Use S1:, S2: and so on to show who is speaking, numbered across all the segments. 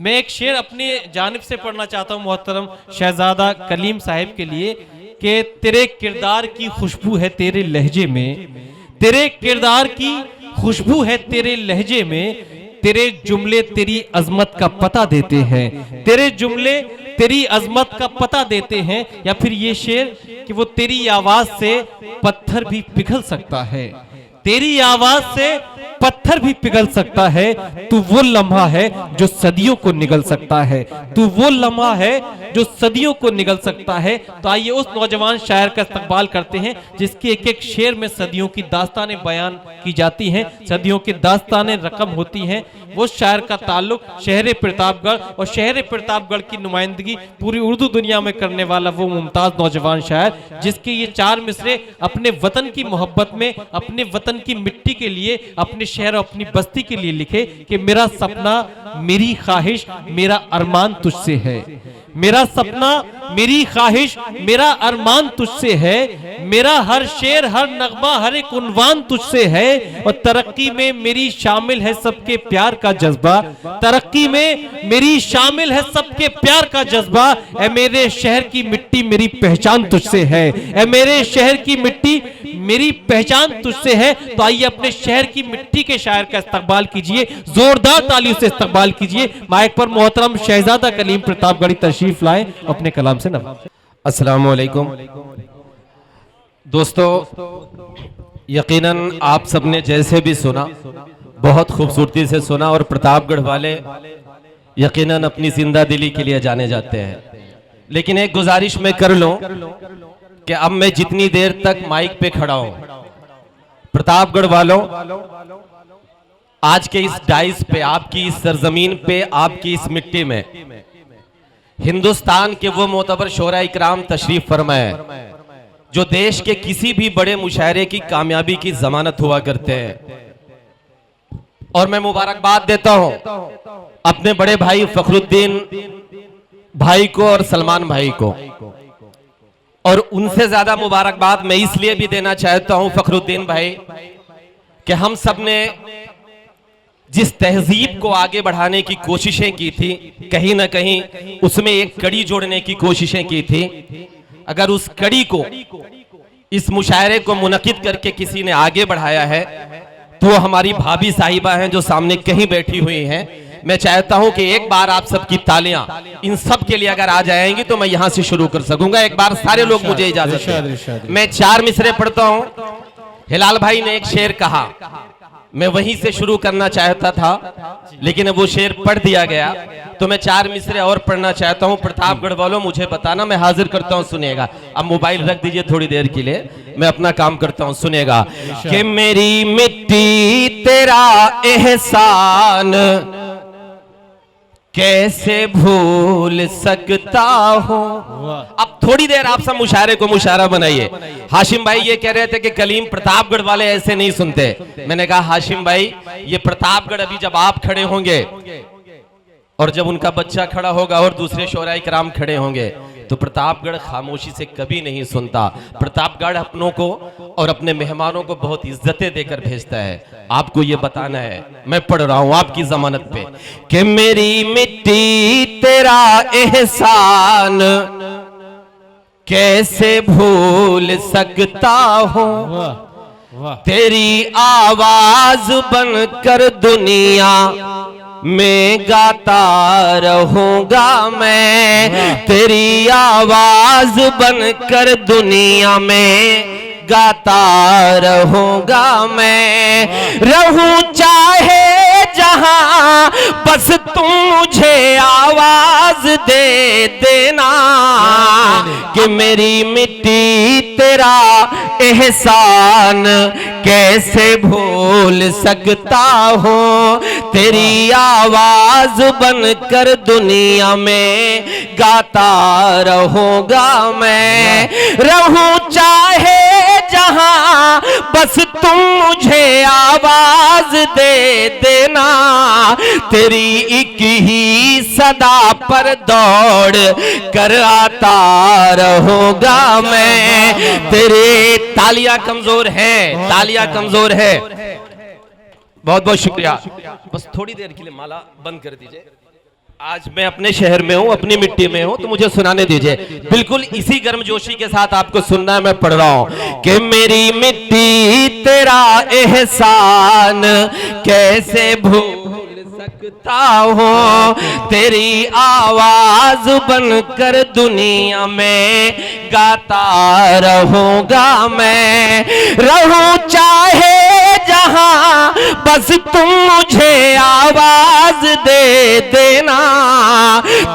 S1: मैं एक शेर अपनी जानिब से पढ़ना चाहता हूँ मोहतरम शहजादा कलीम साहिब के लिए कि तेरे किरदार की खुशबू है तेरे लहजे में, तेरे किरदार की खुशबू है तेरे लहजे में, तेरे जुमले तेरी अजमत का पता देते हैं, तेरे जुमले तेरी अजमत का पता देते हैं। या फिर ये शेर कि वो तेरी आवाज से पत्थर भी पिघल सकता है, तेरी आवाज से पत्थर भी पिघल सकता है। तू वो लम्हा है जो सदियों को निगल सकता है, तू वो लम्हा है जो सदियों को निगल सकता है। तो आइए उस नौजवान शायर का इस्तकबाल करते हैं जिसके एक एक शेर में सदियों की दास्तानें बयान की जाती हैं, सदियों की दास्तानें रकम होती हैं। वो शायर का ताल्लुक शहर प्रतापगढ़ और शहर प्रतापगढ़ की नुमाइंदगी पूरी उर्दू दुनिया में करने वाला वो मुमताज नौजवान शायर जिसके ये 4 मिसरे अपने वतन की मोहब्बत में, अपने वतन की मिट्टी के लिए, अपने शहर और अपनी बस्ती के लिए लिखे कि मेरा सपना मेरी ख्वाहिश मेरा अरमान तुझसे है, मेरा सपना मेरी ख्वाहिश मेरा अरमान तुझसे है, मेरा हर शेर हर नगमा हर एक उन्वान तुझसे है। और तरक्की में मेरी शामिल है सबके प्यार का जज्बा, तरक्की में मेरी शामिल है सबके प्यार का जज्बा। ऐ मेरे शहर की मिट्टी मेरी पहचान तुझसे है, ऐ मेरे शहर की मिट्टी मेरी पहचान तुझसे है। तो आइए अपने शहर की मिट्टी के शायर का इस्तकबाल कीजिए, जोरदार तालियों से इस्तकबाल कीजिए। माइक पर मोहतरम शहजादा कलीम प्रतापगढ़ी तशरीफ लाए, अपने कलाम से नवाज़ें।
S2: अस्सलाम वालेकुम दोस्तों, यकीनन आप सबने जैसे भी सुना बहुत खूबसूरती से सुना और प्रतापगढ़ वाले यकीनन अपनी जिंदा दिली के लिए जाने जाते हैं। लेकिन एक गुजारिश मैं कर लूं कि अब मैं जितनी देर तक माइक पे खड़ा हूं, प्रतापगढ़ वालों, आज के इस डाइस पे, आपकी इस सरजमीन पे, आपकी इस मिट्टी में हिंदुस्तान के वो मोतबर शोरा इकराम तशरीफ फरमाए जो देश के किसी भी बड़े मुशायरे की कामयाबी की जमानत हुआ करते हैं। और मैं मुबारकबाद देता हूं अपने बड़े भाई फखरुद्दीन भाई को और सलमान भाई को, और उनसे ज्यादा मुबारकबाद मैं इसलिए भी देना चाहता हूं फखरुद्दीन भाई कि हम सब ने जिस तहजीब को आगे बढ़ाने की कोशिशें की थी, कहीं ना कहीं उसमें एक कड़ी जोड़ने की कोशिशें की थी। अगर उस कड़ी को, इस मुशायरे को मुनक़िद करके किसी ने आगे बढ़ाया है तो वो हमारी भाभी साहिबा हैं जो सामने कहीं बैठी हुई हैं। मैं चाहता हूं कि एक बार आप सबकी तालियां इन सब के लिए अगर आ जाएंगी तो मैं यहां से शुरू कर सकूंगा। एक बार सारे लोग मुझे इजाजत दें। मैं 4 मिसरे पढ़ता हूं। हिलाल भाई ने एक शेर कहा, मैं वहीं से शुरू करना चाहता था लेकिन वो शेर पढ़ दिया गया, तो मैं 4 मिसरे और पढ़ना चाहता हूं। प्रतापगढ़ वालों मुझे बताना, मैं हाजिर करता हूं, सुनिएगा। अब मोबाइल रख दीजिए थोड़ी देर के लिए, मैं अपना काम करता हूं, सुनिएगा। कि मेरी मिट्टी तेरा एहसान कैसे भूल सकता हूं। अब थोड़ी देर आप सब मुशायरे को मुशायरा बनाइए। हाशिम भाई ये कह रहे थे कि कलीम प्रतापगढ़ वाले ऐसे नहीं सुनते। मैंने कहा हाशिम भाई, ये प्रतापगढ़ अभी जब आप खड़े होंगे और जब उनका बच्चा खड़ा होगा और दूसरे शोरा इकराम खड़े होंगे तो प्रतापगढ़ खामोशी से कभी नहीं सुनता। प्रतापगढ़ अपनों को और अपने मेहमानों को बहुत इज्जतें देकर भेजता है। आपको ये बताना है, मैं पढ़ रहा हूं आपकी जमानत पे कि मेरी मिट्टी तेरा एहसान कैसे भूल सकता हूं, तेरी आवाज बनकर दुनिया मैं गाता रहूंगा, मैं तेरी आवाज बनकर दुनिया में गाता रहूंगा। मैं रहूं चाहे जहां बस तुम मुझे आवाज दे देना कि मेरी मिट्टी तेरा एहसान कैसे भूल सकता हूं, तेरी आवाज बनकर दुनिया में गाता रहूंगा। मैं रहूं चाहे जहां बस तुम मुझे आवाज दे देना, तेरी एक ही सदा पर दौड़ कर आता रहूंगा मैं। तेरे तालियां कमजोर है, तालियां कमजोर है। बहुत बहुत शुक्रिया। बस थोड़ी देर के लिए माला बंद कर दीजिए। आज मैं अपने शहर में हूँ, अपनी मिट्टी में हूँ, तो मुझे सुनाने दीजिए। बिल्कुल इसी गर्मजोशी के साथ आपको सुनना है। मैं पढ़ रहा हूँ कि मेरी मिट्टी तेरा एहसान कैसे भूल सकता हूँ, तेरी आवाज बनकर दुनिया में गाता रहूंगा मैं। रहूं चाहे जहां बस तुम मुझे आवाज दे देना,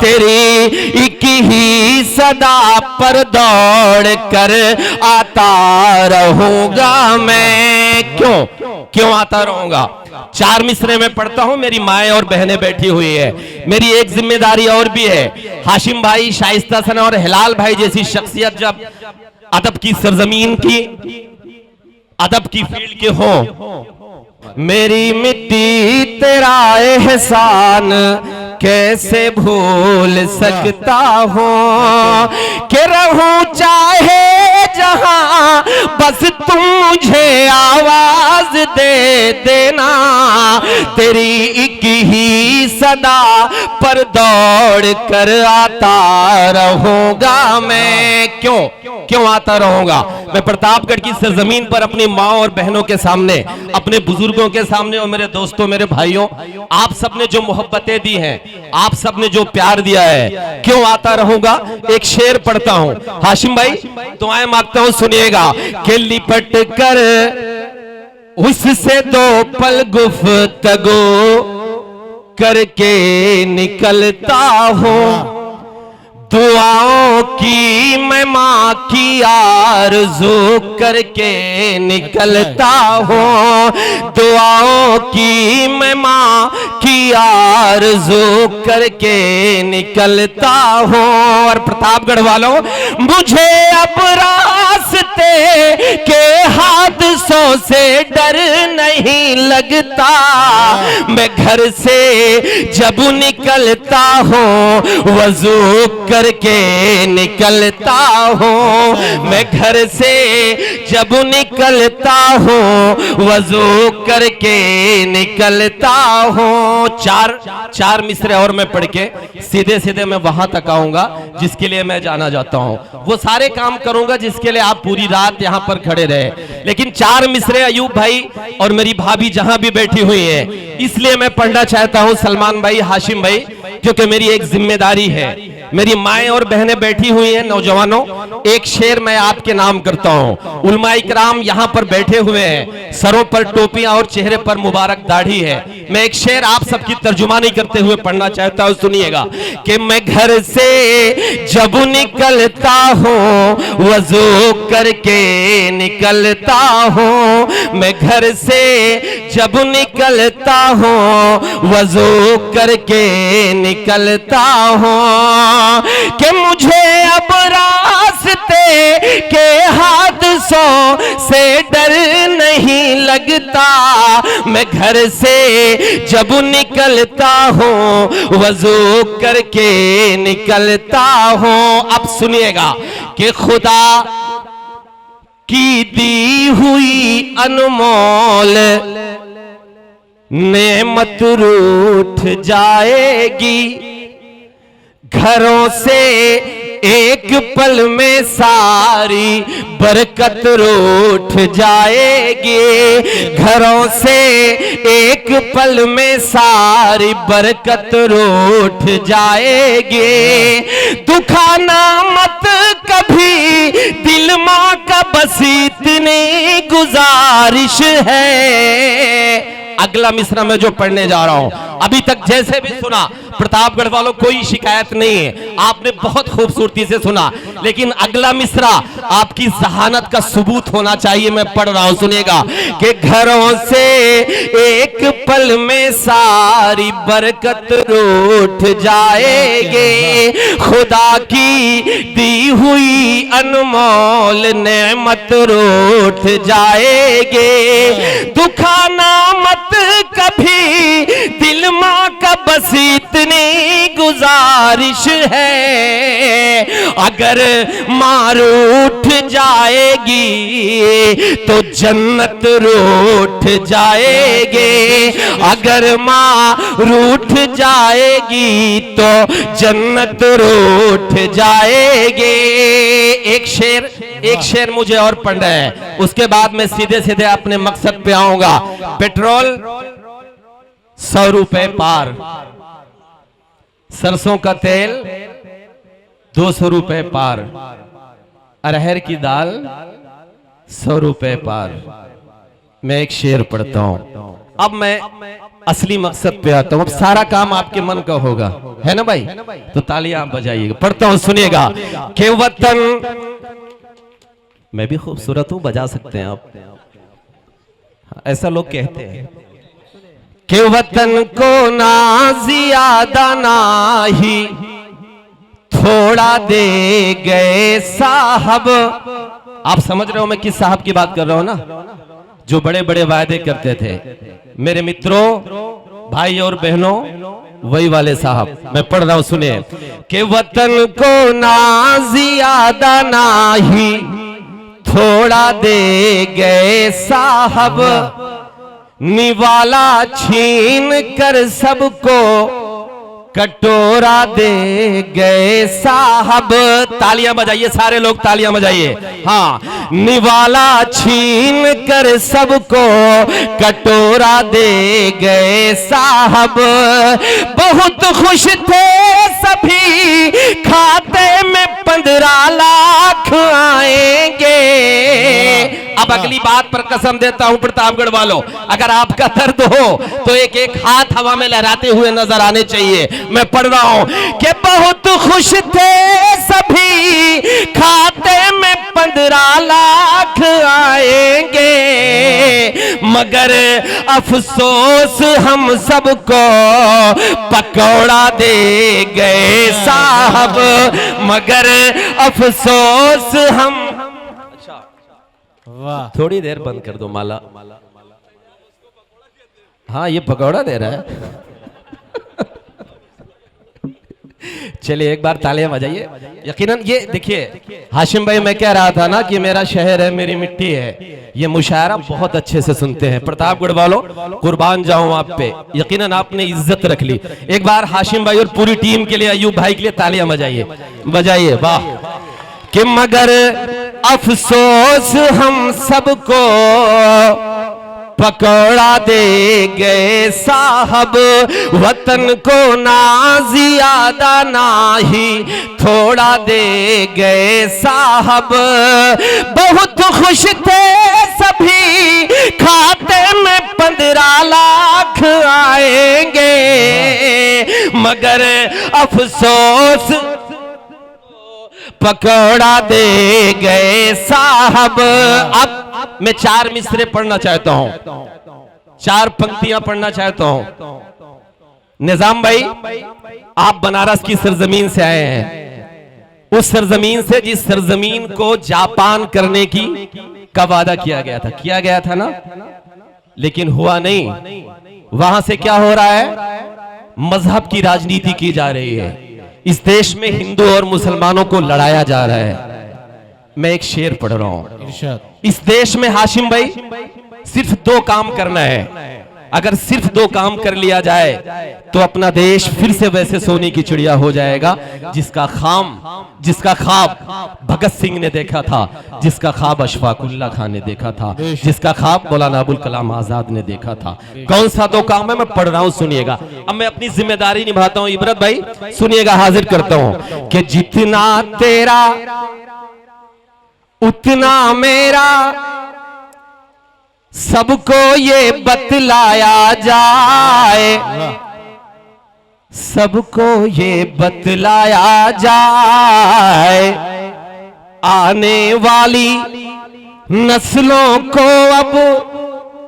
S2: तेरी एक ही सदा पर दौड़ कर आता रहूंगा मैं। क्यों आता रहूंगा? 4 मिसरे में पढ़ता हूं। मेरी माएं और बहनें बैठी हुई है। मेरी एक जिम्मेदारी और भी है। हाशिम भाई, शाइस्ता सना और हिलाल भाई जैसी शख्सियत जब अदब की सरजमीन की, अदब की फील्ड के हो, मेरी मिट्टी तेरा एहसान कैसे भूल सकता हूँ, कि रहूं चाहे जहां बस तुम मुझे आवाज दे देना, तेरी एक ही सदा पर दौड़ कर आता रहूंगा मैं। क्यों आता रहूंगा? मैं प्रतापगढ़ की सरजमीन पर अपनी माँ और बहनों के सामने, अपने बुजुर्गों के सामने और मेरे दोस्तों, मेरे भाइयों, आप सबने जो मोहब्बतें दी हैं, आप सबने जो प्यार दिया है, क्यों आता रहूंगा? एक शेर पढ़ता हूं। हाशिम भाई दुआएं मांगता हूं, सुनिएगा। कि लिपट कर उससे 2 पल गुफ्तगू करके निकलता हूं, दुआओं की मैं माँ की आरज़ू करके निकलता हूँ, दुआओं की मैं माँ की आरज़ू करके निकलता हूँ। और प्रतापगढ़ वालों, मुझे अब रास्ते के हादसों से डर नहीं लगता, मैं घर से जब निकलता हूँ वज़ू करके निकलता हूँ, मैं घर से जब निकलता हूँ वज़ू करके निकलता हूँ। 4 मिसरे और मैं पढ़ के सीधे मैं वहां तक आऊंगा जिसके लिए मैं जाना चाहता हूँ। वो सारे काम करूंगा जिसके लिए आप पूरी रात यहाँ पर खड़े रहे। लेकिन 4 मिसरे अयूब भाई और मेरी भाभी जहां भी बैठी हुई है, इसलिए मैं पढ़ना चाहता हूँ। सलमान भाई, हाशिम भाई, क्योंकि मेरी एक जिम्मेदारी है। मेरी माएं और बहनें बैठी हुई हैं। नौजवानों, एक शेर मैं आपके नाम करता हूं। उलमा इकराम यहां पर बैठे हुए हैं, सरों पर टोपियां और चेहरे पर मुबारक दाढ़ी है। मैं एक शेर आप सबकी तर्जुमानी करते हुए पढ़ना चाहता हूं, सुनिएगा। कि मैं घर से जब निकलता हूं वज़ू करके निकलता हूं, मैं घर से जब निकलता हूं वज़ू करके निकलता हूं, कि मुझे अब रास्ते के हादसों से डर नहीं लगता, मैं घर से जब निकलता हूँ वज़ू करके निकलता हूँ। अब सुनिएगा कि खुदा की दी हुई अनमोल नेमत रूठ जाएगी, घरों से एक पल में सारी बरकत रूठ जाएगी, घरों से एक पल में सारी बरकत रूठ जाएगी। दुखाना मत कभी दिल माँ का, बस इतनी गुजारिश है। अगला मिसरा मैं जो पढ़ने जा रहा हूं, अभी तक जैसे भी सुना प्रतापगढ़ वालों कोई शिकायत नहीं है, आपने बहुत खूबसूरती से सुना। लेकिन अगला मिसरा आपकी जहानत का सबूत होना चाहिए। मैं पढ़ रहा हूं, सुनिएगा। कि घरों से एक पल में सारी बरकत रूठ जाएगी, खुदा की दी हुई अनमोल नेमत रूठ जाएगी। दुखाना मत कभी दिल माँ का, बस इतनी गुजारिश बारिश है, अगर माँ रूठ जाएगी तो जन्नत रूठ जाएगी, अगर माँ रूठ जाएगी तो जन्नत रूठ जाएगी। एक शेर मुझे और पढ़ना है, उसके बाद मैं सीधे सीधे अपने मकसद पे आऊंगा। पेट्रोल 100 रुपए पार, सरसों का तेल 200 रुपए पार, अरहर की दाल 100 रुपए पार। मैं एक शेर पढ़ता हूं, अब मैं असली मकसद पे आता हूं। अब सारा काम आपके मन का होगा, है ना भाई? तो तालियां आप बजाइएगा। पढ़ता हूं, सुनिएगा। कि वतन, मैं भी खूबसूरत हूं, बजा सकते हैं आप, ऐसा लोग कहते हैं। कि वतन को ना ज्यादा ना ही थोड़ा दे गए साहब। आप समझ रहे हो मैं किस साहब की बात कर रहा हूं ना? जो बड़े बड़े वायदे करते थे। मेरे मित्रों, भाई और बहनों, वही वाले साहब मैं पढ़ रहा हूं, सुनिए। कि वतन को ना ज्यादा ना ही थोड़ा दे गए साहब, निवाला छीन कर सबको कटोरा दे गए साहब। तालियां बजाइए सारे लोग, तालियां बजाइए। हाँ, निवाला छीन कर सबको कटोरा दे गए साहब। बहुत खुश थे सभी, खाते में 15 लाख आएंगे। अब अगली बात पर कसम देता हूं प्रतापगढ़ वालों, अगर आपका दर्द हो तो एक एक हाथ हवा में लहराते हुए नजर आने चाहिए। मैं पढ़ रहा हूं कि बहुत खुश थे सभी, खाते में 15 लाख आएंगे, मगर अफसोस हम सबको पकौड़ा दे गए साहब, मगर अफसोस हम।
S1: वाह,
S2: थोड़ी देर बंद कर दो माला। हाँ, ये पकौड़ा दे रहा है। चलिए एक बार तालियां बजाइए। यकीनन ये देखिए हाशिम भाई, मैं कह रहा था ना कि मेरा शहर है, मेरी मिट्टी है। ये मुशायरा बहुत अच्छे से सुनते हैं प्रतापगढ़ वालों, कुर्बान जाऊं आप पे। यकीनन आपने इज्जत रख ली। एक बार हाशिम भाई और पूरी टीम के लिए, अयूब भाई के लिए तालियां बजाइए, बजाइए। वाह। कि मगर अफसोस हम सबको पकौड़ा दे गए साहब, वतन को ना ज्यादा ना ही थोड़ा दे गए साहब। बहुत खुश थे सभी, खाते में 15 लाख आएंगे, मगर अफसोस पकौड़ा दे गए साहब। अब मैं 4 मिसरे पढ़ना चाहता हूं, 4 पंक्तियां पढ़ना चाहता हूं। निजाम भाई, आप बनारस की सरजमीन से आए हैं, उस सरजमीन से जिस सरजमीन को जापान करने का वादा किया गया था ना, लेकिन हुआ नहीं। वहां से क्या हो रहा है? मजहब की राजनीति की जा रही है। इस देश में हिंदू और मुसलमानों को लड़ाया जा रहा है। मैं एक शेर पढ़ रहा हूं। इस देश में हाशिम भाई सिर्फ 2 काम करना है। अगर सिर्फ 2 काम कर लिया जाए तो अपना देश फिर से वैसे सोने की चिड़िया हो जाएगा जिसका ख्वाब भगत सिंह ने देखा था, जिसका ख्वाब अशफाकुल्ला खान ने देखा था, जिसका ख्वाब मौलाना अबुल कलाम आजाद ने देखा था। कौन सा 2 काम है? मैं पढ़ रहा हूं, सुनिएगा। अब मैं अपनी जिम्मेदारी निभाता हूं। इबरत भाई सुनिएगा, हाजिर करता हूं कि जितना तेरा उतना मेरा, सबको ये बतलाया जाए, सबको ये बतलाया जाए, आने वाली नस्लों को अब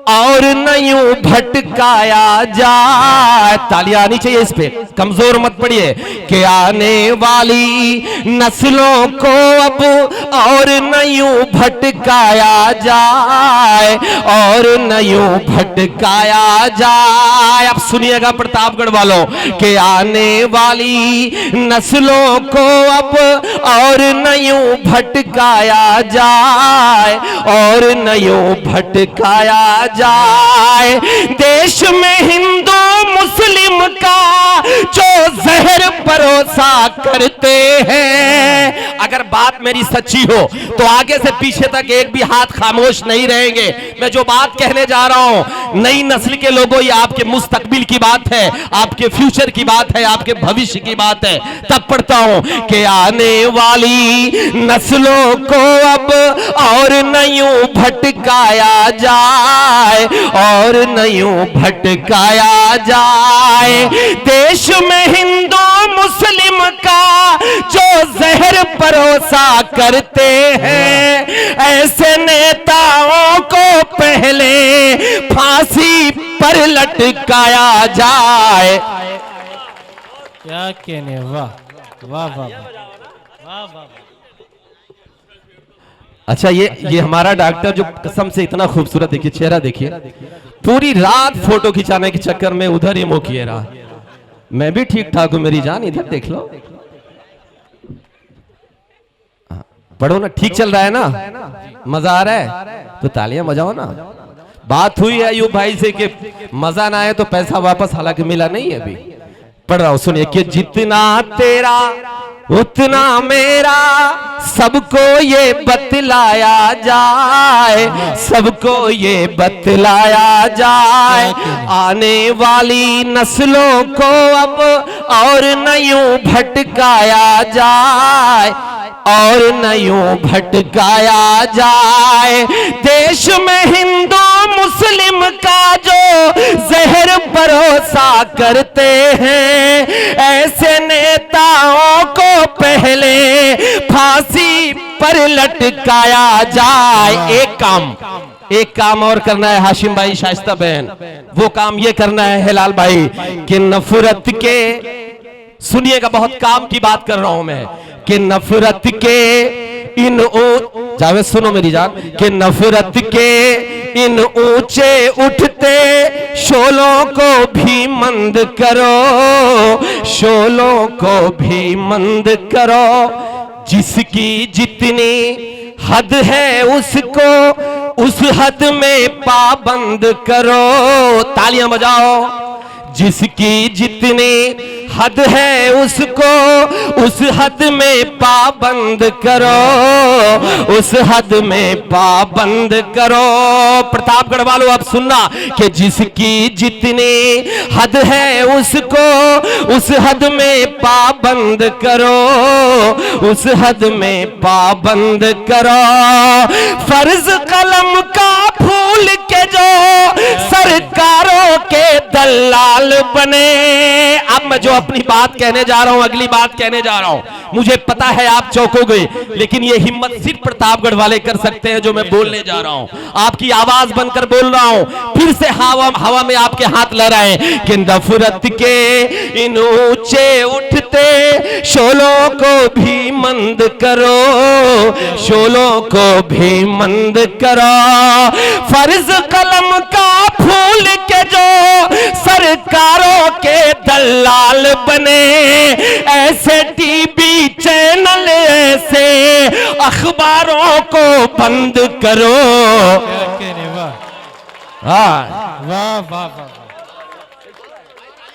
S2: और न यूं भटकाया जाए। तालियां आनी चाहिए इस पे, कमजोर मत पड़िए। कि आने वाली नस्लों को अब और न यूं भटकाया जाए, और न यूं भटकाया जाए। अब सुनिएगा प्रतापगढ़ वालों, कि आने वाली नस्लों को अब और न यूं भटकाया जाए, और न यूं भटकाया जाए। देश में हिंदू मुस्लिम का जो जहर परोसा करते हैं। अगर बात मेरी सच्ची हो तो आगे से पीछे तक एक भी हाथ खामोश नहीं रहेंगे। मैं जो बात कहने जा रहा हूं, नई नस्ल के लोगों, ये आपके मुस्तकबिल की बात है, आपके फ्यूचर की बात है, आपके भविष्य की बात है। तब पढ़ता हूं कि आने वाली नस्लों को अब और न यूं भटकाया जाए, और न यूं भटकाया जाए। देश में हिंदू मुस्लिम का जो जहर परोसा करते हैं, ऐसे नेताओं को पहले फांसी पर लटकाया जाए।
S1: क्या कहने, वाह वाह वाह वाह वाह।
S2: अच्छा, ये हमारा डॉक्टर जो कसम से इतना खूबसूरत, देखिए चेहरा देखिए, पूरी रात फोटो खिंचाने के चक्कर में उधर ही मुंह किए रहा। मैं भी ठीक ठाक हूं मेरी जान, इधर देख लो। पढ़ो ना, ठीक चल रहा है ना, मजा आ रहा है तो तालियां बजाओ ना। बात हुई है अयूब भाई से कि मजा ना आए तो पैसा वापस, हालांकि मिला नहीं है अभी। पढ़ रहा हूं, सुनिए। कि जितना तेरा उतना मेरा, सबको ये बतलाया जाए, सबको ये बतलाया जाए। आने वाली नस्लों को अब और न यूं भटकाया जाए, और न यूं भटकाया जाए। देश में हिंदू मुस्लिम का जो जहर परोसा करते हैं, ऐसे नेताओं को पहले फांसी पर लटकाया जाए। एक काम और करना है हाशिम भाई, शाइस्ता बहन, वो काम ये करना है हिलाल भाई, कि नफरत के, सुनिएगा बहुत काम की बात कर रहा हूं मैं, कि नफरत के इन जावेद सुनो मेरी जान, कि नफरत के इन ऊंचे उठते शोलों को भी मंद करो, शोलों को भी मंद करो। जिसकी जितनी हद है उसको उस हद में पाबंद करो। तालियां बजाओ। जिसकी जितनी हद है उसको उस हद में पाबंद करो, उस हद में पाबंद करो। प्रतापगढ़ वालों अब सुनना, कि जिसकी जितनी हद है उसको उस हद में पाबंद करो, उस हद में पाबंद करो। फर्ज कलम का फूल के जो सरकारों के दलाल बने। अब मैं जो अपनी बात कहने जा रहा हूं, अगली बात कहने जा रहा हूं, मुझे पता है आप चौंकोगे, लेकिन ये हिम्मत सिर्फ प्रतापगढ़ वाले कर सकते हैं जो मैं बोलने जा रहा हूं। आपकी आवाज बनकर बोल रहा हूं, फिर से हवा में आपके हाथ लहराए, कि नफरत के इन ऊंचे उठते शोलों को भी मंद करो, शोलों को भी मंद करो। फर्ज कलम का फूल के जो सरकारों के दलाल बने, ऐसे टीवी चैनल ऐसे अखबारों को बंद करो।
S1: वाह वाह वाह वाह।